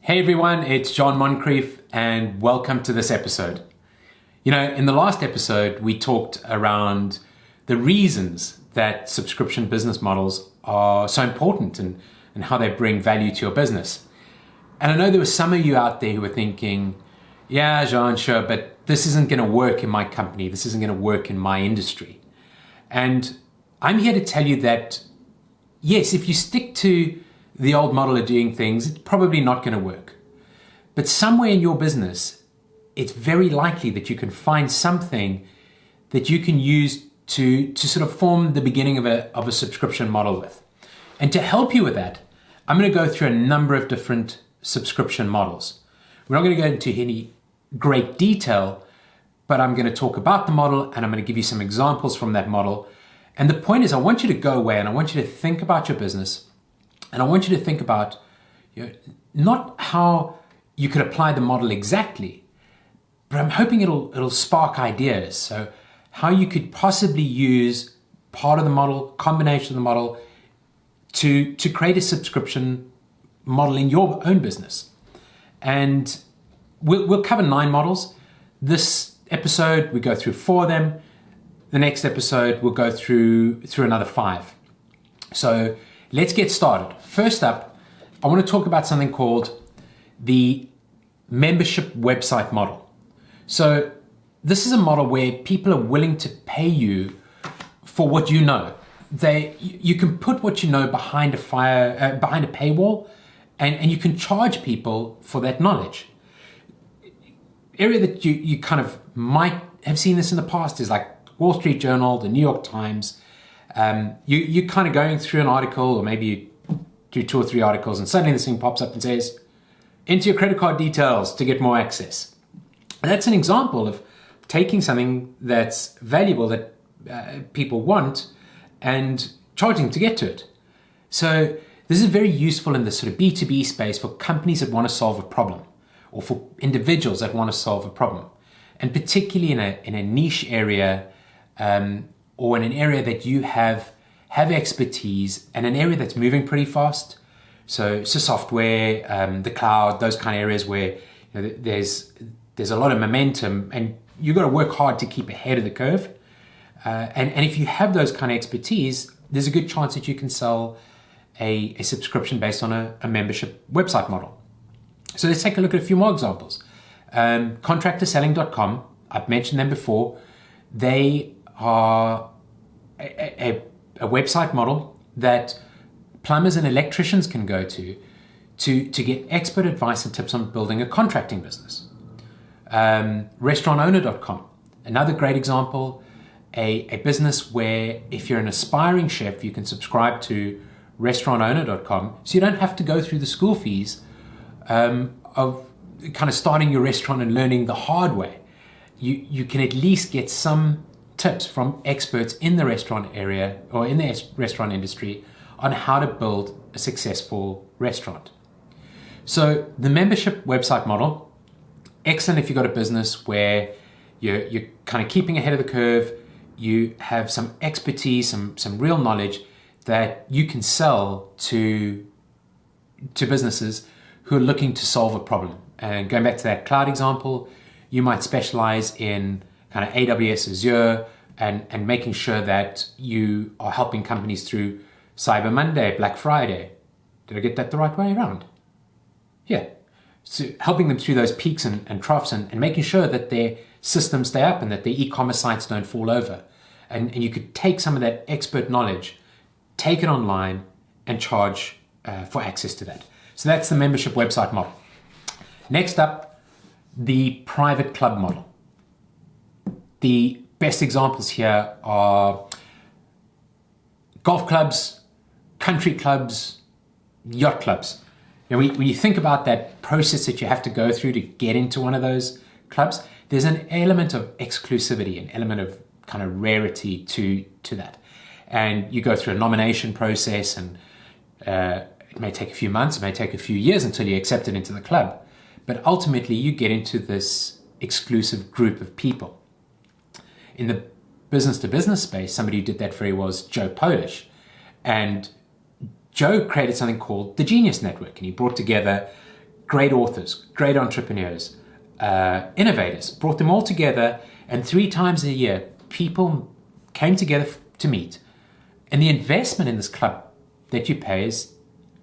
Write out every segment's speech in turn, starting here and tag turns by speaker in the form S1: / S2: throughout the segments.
S1: Hey everyone, it's John Moncrief and welcome to this episode. You know, in the last episode, we talked around the reasons that subscription business models are so important and how they bring value to your business. And I know there were some of you out there who were thinking, yeah, John, sure, but this isn't going to work in my company. This isn't going to work in my industry. And I'm here to tell you that, yes, if you stick to the old model of doing things, it's probably not going to work. But somewhere in your business, it's very likely that you can find something that you can use to sort of form the beginning of a subscription model with. And to help you with that, I'm going to go through a number of different subscription models. We're not going to go into any great detail, but I'm going to talk about the model and I'm going to give you some examples from that model. And the point is, I want you to go away and I want you to think about your business. And I want you to think about, not how you could apply the model exactly, but I'm hoping it'll spark ideas. So how you could possibly use part of the model, combination of the model, to create a subscription model in your own business. And we'll cover 9 models. This episode, we go through 4 of them. The next episode, we'll go through another 5. So let's get started. First up, I want to talk about something called the membership website model. So this is a model where people are willing to pay you for what you know. You can put what you know behind a paywall, and you can charge people for that knowledge. Area that you kind of might have seen this in the past is like Wall Street Journal, the New York Times. You're kind of going through an article, or maybe you do 2 or 3 articles, and suddenly this thing pops up and says, enter your credit card details to get more access. And that's an example of taking something that's valuable that people want and charging them to get to it. So this is very useful in the sort of B2B space for companies that want to solve a problem, or for individuals that want to solve a problem. And particularly in a niche area, or in an area that you have expertise, and an area that's moving pretty fast. So software, the cloud, those kind of areas where there's a lot of momentum, and you've got to work hard to keep ahead of the curve. And if you have those kind of expertise, there's a good chance that you can sell a subscription based on a membership website model. So let's take a look at a few more examples. Contractorselling.com, I've mentioned them before. They are a website model that plumbers and electricians can go to get expert advice and tips on building a contracting business. Restaurantowner.com, another great example, a business where if you're an aspiring chef, you can subscribe to restaurantowner.com, so you don't have to go through the school fees of kind of starting your restaurant and learning the hard way. You can at least get some tips from experts in the restaurant area or in the restaurant industry on how to build a successful restaurant. So the membership website model, excellent if you've got a business where you're kind of keeping ahead of the curve, you have some expertise, some real knowledge that you can sell to businesses who are looking to solve a problem. And going back to that cloud example, you might specialize in kind of AWS, Azure, and making sure that you are helping companies through Cyber Monday, Black Friday. Did I get that the right way around? Yeah. So helping them through those peaks and troughs and making sure that their systems stay up and that their e-commerce sites don't fall over. And you could take some of that expert knowledge, take it online, and charge for access to that. So that's the membership website model. Next up, the private club model. The best examples here are golf clubs, country clubs, yacht clubs. When you think about that process that you have to go through to get into one of those clubs, there's an element of exclusivity, an element of kind of rarity to that. And you go through a nomination process, and it may take a few months, it may take a few years until you're accepted into the club. But ultimately, you get into this exclusive group of people. In the business-to-business space, somebody who did that very well was Joe Polish. And Joe created something called the Genius Network, and he brought together great authors, great entrepreneurs, innovators, brought them all together, and 3 times a year, people came together to meet. And the investment in this club that you pay is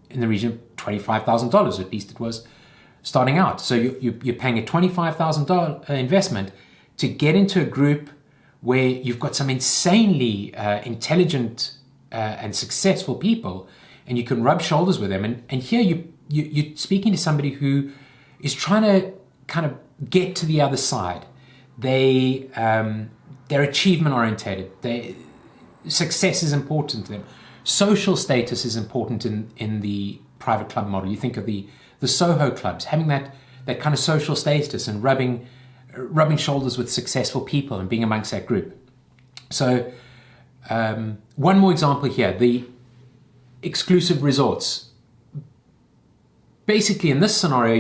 S1: in the region of $25,000, at least it was starting out. So you're paying a $25,000 investment to get into a group where you've got some insanely intelligent and successful people, and you can rub shoulders with them. And here you're speaking to somebody who is trying to kind of get to the other side. They're achievement orientated. Success is important to them. Social status is important in the private club model. You think of the Soho clubs, having that kind of social status and rubbing shoulders with successful people and being amongst that group. So one more example here, the exclusive resorts. Basically, in this scenario,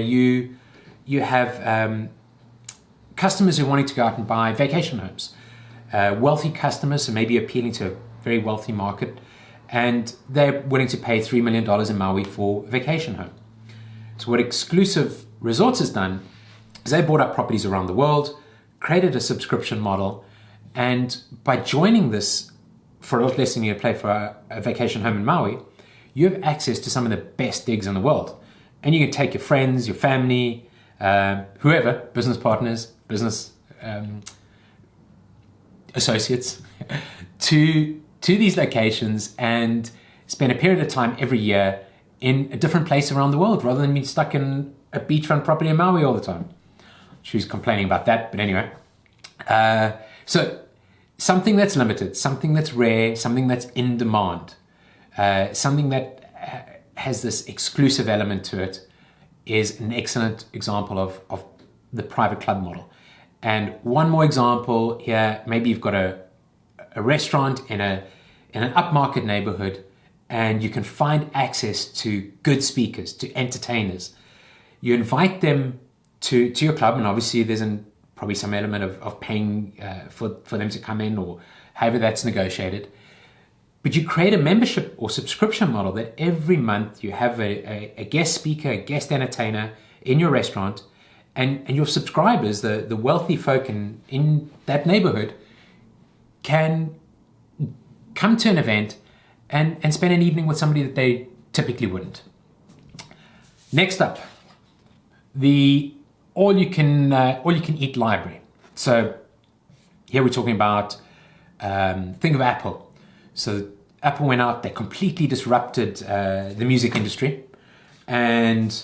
S1: you have customers who are wanting to go out and buy vacation homes. Wealthy customers, so maybe appealing to a very wealthy market, and they're willing to pay $3 million in Maui for a vacation home. So what Exclusive Resorts has done is they bought up properties around the world, created a subscription model, and by joining this for a lot less than you pay for a vacation home in Maui, you have access to some of the best digs in the world. And you can take your friends, your family, whoever, business partners, business associates, to these locations and spend a period of time every year in a different place around the world, rather than being stuck in a beachfront property in Maui all the time. She's complaining about that, but anyway. So something that's limited, something that's rare, something that's in demand, something that has this exclusive element to it is an excellent example of the private club model. And one more example here, maybe you've got a restaurant in an upmarket neighborhood, and you can find access to good speakers, to entertainers. You invite them to your club, and obviously there's probably some element of paying for them to come in, or however that's negotiated. But you create a membership or subscription model that every month you have a guest speaker, a guest entertainer in your restaurant, and your subscribers, the wealthy folk in that neighborhood, can come to an event and spend an evening with somebody that they typically wouldn't. Next up, the all you can eat library. So here we're talking about think of Apple. So Apple went out, they completely disrupted the music industry, and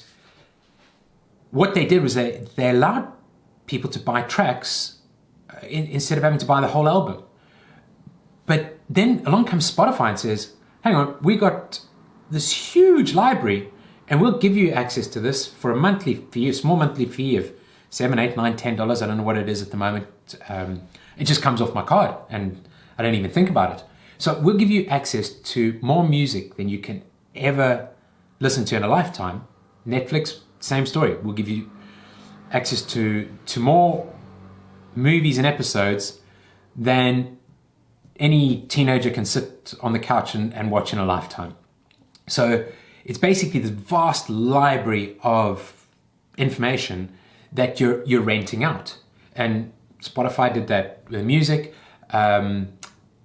S1: what they did was they allowed people to buy tracks instead of having to buy the whole album. But then along comes Spotify and says, hang on, we got this huge library, and we'll give you access to this for a monthly fee, a small monthly fee of $7, $8, $9, $10. I don't know what it is at the moment. It just comes off my card, and I don't even think about it. So we'll give you access to more music than you can ever listen to in a lifetime. Netflix, same story. We'll give you access to more movies and episodes than any teenager can sit on the couch and watch in a lifetime. So it's basically this vast library of information that you're renting out. And Spotify did that with music.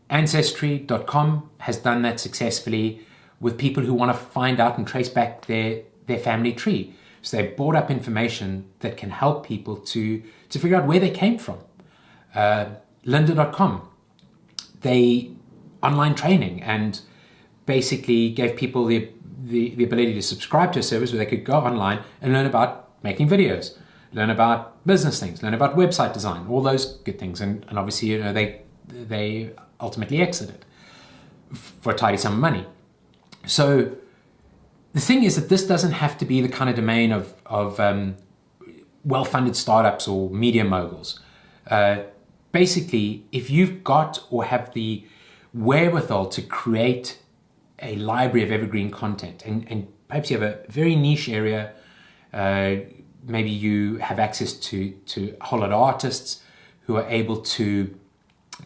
S1: Ancestry.com has done that successfully with people who want to find out and trace back their family tree. So they brought up information that can help people to figure out where they came from. Lynda.com, they online training and basically gave people the ability to subscribe to a service where they could go online and learn about making videos, learn about business things, learn about website design, all those good things. And obviously, they ultimately exited for a tidy sum of money. So the thing is that this doesn't have to be the kind of domain of well-funded startups or media moguls. Basically, if you've got or have the wherewithal to create a library of evergreen content, and perhaps you have a very niche area, maybe you have access to a whole lot of artists who are able to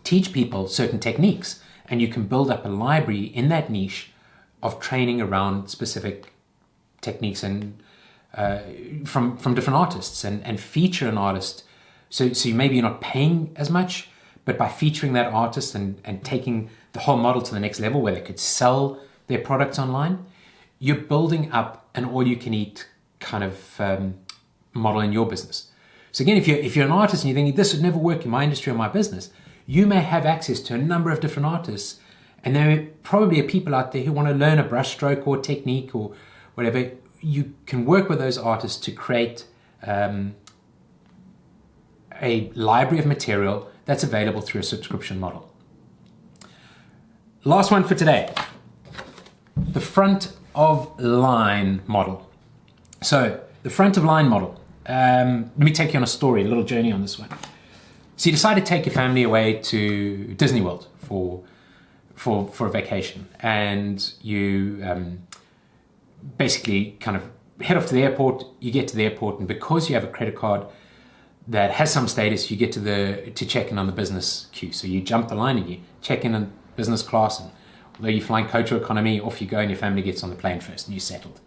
S1: teach people certain techniques, and you can build up a library in that niche of training around specific techniques and from different artists and feature an artist. So maybe you're not paying as much, but by featuring that artist and taking the whole model to the next level where they could sell their products online, you're building up an all-you-can-eat kind of model in your business. So again, if you're an artist and you're thinking, this would never work in my industry or my business, you may have access to a number of different artists, and there probably are people out there who want to learn a brushstroke or technique or whatever. You can work with those artists to create a library of material that's available through a subscription model. Last one for today, the front of line model. So the front of line model, let me take you on a story, a little journey on this one. So you decide to take your family away to Disney World for a vacation, and you basically kind of head off to the airport. You get to the airport, and because you have a credit card that has some status, you get to check in on the business queue. So you jump the line and you check in on business class, and although you're flying coach or economy, off you go, and your family gets on the plane first, and you're settled.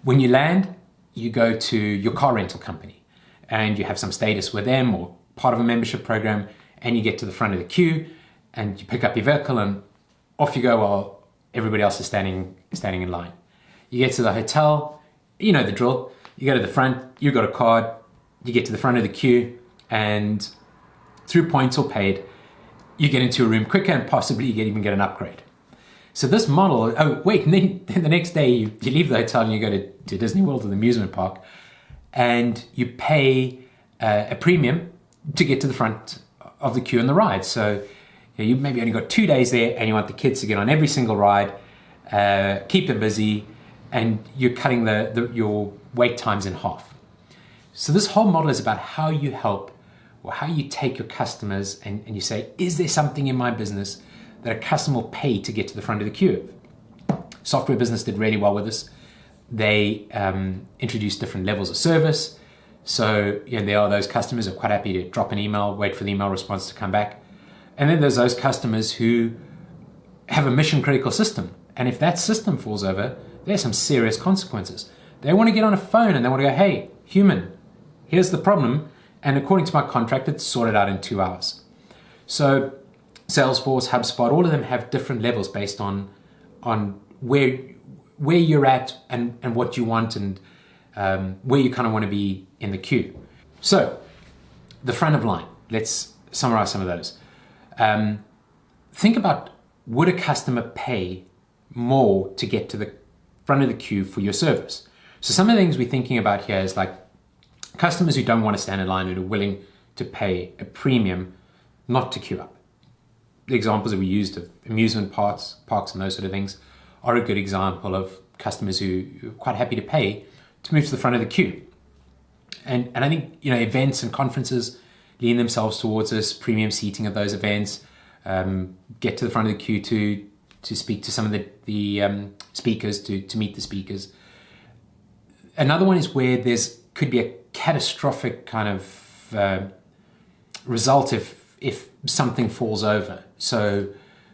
S1: When you land, you go to your car rental company, and you have some status with them or part of a membership program, and you get to the front of the queue, and you pick up your vehicle, and off you go while everybody else is standing in line. You get to the hotel, you know the drill. You go to the front, you got a card, you get to the front of the queue, and through points or paid, you get into a room quicker, and possibly you even get an upgrade. So this model, and then the next day you leave the hotel and you go to Disney World or the amusement park, and you pay a premium to get to the front of the queue in the ride. So you maybe only got 2 days there, and you want the kids to get on every single ride, keep them busy, and you're cutting your wait times in half. So this whole model is about how you help, or how you take your customers and you say, is there something in my business that a customer will pay to get to the front of the queue? Software business did really well with this. They introduced different levels of service. So there are those customers who are quite happy to drop an email, wait for the email response to come back. And then there's those customers who have a mission critical system. And if that system falls over, there's some serious consequences. They want to get on a phone and they want to go, hey, human, here's the problem. And according to my contract, it's sorted out in 2 hours. So Salesforce, HubSpot, all of them have different levels based on where you're at and what you want, and where you kind of want to be in the queue. So the front of line, let's summarize some of those. Think about, would a customer pay more to get to the front of the queue for your service? So some of the things we're thinking about here is like customers who don't want to stand in line and are willing to pay a premium not to queue up. The examples that we used of amusement parks and those sort of things are a good example of customers who are quite happy to pay to move to the front of the queue. And I think events and conferences lean themselves towards this premium seating of those events. Get to the front of the queue to speak to some of the speakers, to meet the speakers. Another one is where could be a catastrophic kind of result if something falls over. So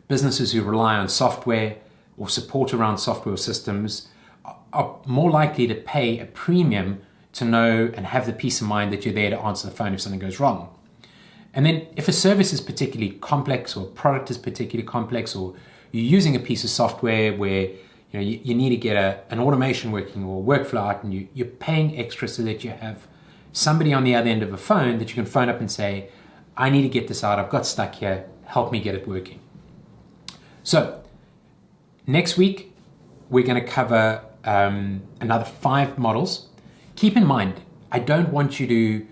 S1: businesses who rely on software or support around software systems are more likely to pay a premium to know and have the peace of mind that you're there to answer the phone if something goes wrong. And then if a service is particularly complex, or a product is particularly complex, or you're using a piece of software where you need to get an automation working or workflow out, and you're paying extra so that you have somebody on the other end of a phone that you can phone up and say, I need to get this out, I've got stuck here, help me get it working. So next week, we're going to cover another 5 models. Keep in mind, I don't want you to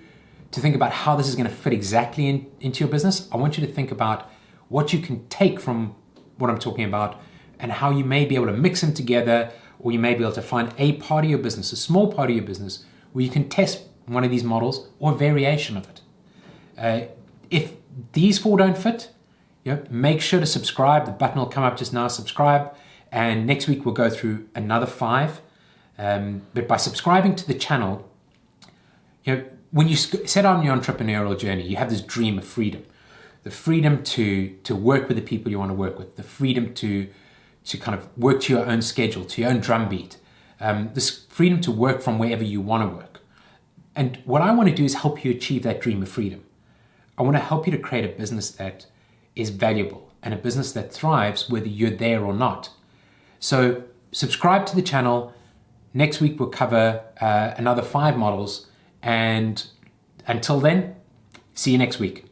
S1: think about how this is going to fit exactly into your business. I want you to think about what you can take from what I'm talking about and how you may be able to mix them together, or you may be able to find a part of your business, a small part of your business, where you can test one of these models or a variation of it. If these 4 don't fit, make sure to subscribe. The button will come up just now, subscribe. And next week we'll go through another 5. But by subscribing to the channel, when you set on your entrepreneurial journey, you have this dream of freedom. The freedom to work with the people you want to work with, the freedom to kind of work to your own schedule, to your own drumbeat, this freedom to work from wherever you want to work. And what I want to do is help you achieve that dream of freedom. I want to help you to create a business that is valuable and a business that thrives whether you're there or not. So subscribe to the channel. Next week we'll cover another 5 models. And until then, see you next week.